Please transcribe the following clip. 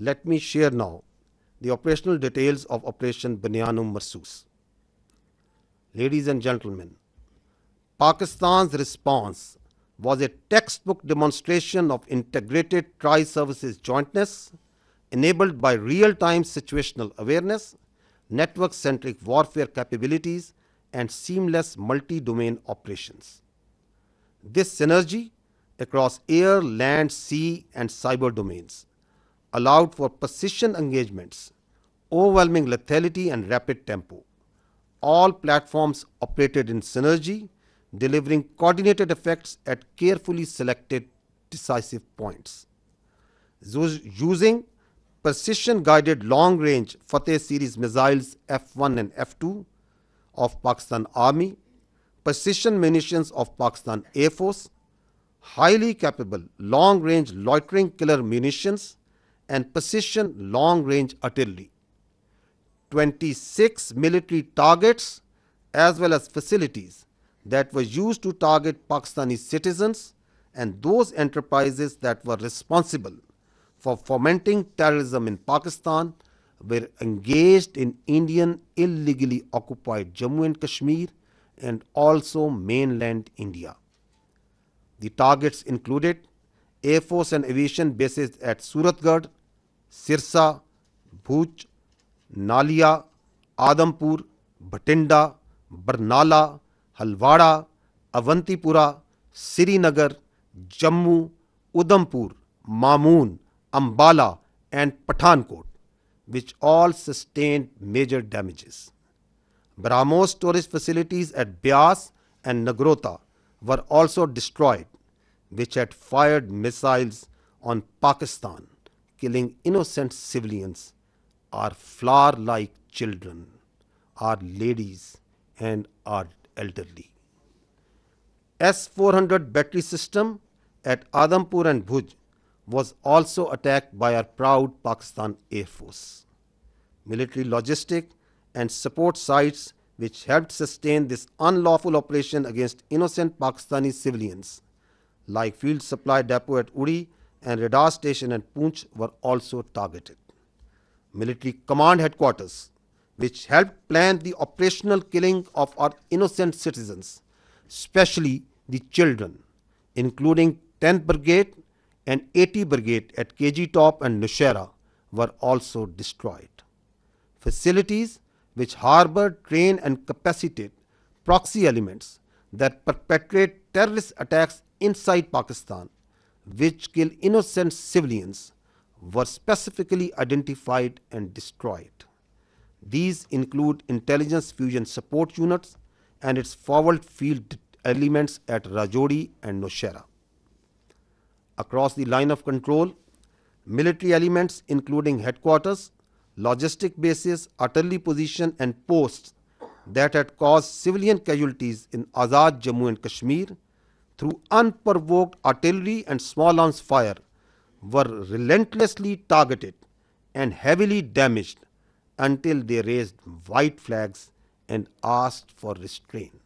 Let me share now the operational details of Operation Banyan Marsoos. Ladies and gentlemen, Pakistan's response was a textbook demonstration of integrated tri-services jointness enabled by real-time situational awareness, network-centric warfare capabilities, and seamless multi-domain operations. This synergy across air, land, sea, and cyber domains allowed for precision engagements, overwhelming lethality, and rapid tempo. All platforms operated in synergy, delivering coordinated effects at carefully selected decisive points. Using precision-guided long-range Fateh series missiles F1 and F2 of Pakistan Army, precision munitions of Pakistan Air Force, highly capable long-range loitering killer munitions, and precision long-range artillery. 26 military targets as well as facilities that were used to target Pakistani citizens and those enterprises that were responsible for fomenting terrorism in Pakistan were engaged in Indian illegally occupied Jammu and Kashmir and also mainland India. The targets included Air Force and aviation bases at Suratgarh, Sirsa, Bhuj, Nalia, Adampur, Bhatinda, Barnala, Halwara, Avantipura, Srinagar, Jammu, Udhampur, Mamoon, Ambala, and Pathankot, which all sustained major damages. BrahMos storage facilities at Beas and Nagrota were also destroyed, which had fired missiles on Pakistan, killing innocent civilians, our flower-like children, our ladies, and our elderly. S-400 battery system at Adampur and Bhuj was also attacked by our proud Pakistan Air Force. Military logistic and support sites which helped sustain this unlawful operation against innocent Pakistani civilians, like Field Supply Depot at Uri and Radar Station at Poonch, were also targeted. Military command headquarters, which helped plan the operational killing of our innocent citizens, especially the children, including 10th Brigade and 80 Brigade at KG Top and Nushaira, were also destroyed. Facilities which harbored, train, and capacitate proxy elements that perpetrate terrorist attacks inside Pakistan, which kill innocent civilians, were specifically identified and destroyed. These include intelligence fusion support units and its forward field elements at Rajouri and Nowshera. Across the line of control, military elements including headquarters, logistic bases, artillery position, and posts that had caused civilian casualties in Azad Jammu and Kashmir through unprovoked artillery and small arms fire were relentlessly targeted and heavily damaged until they raised white flags and asked for restraint.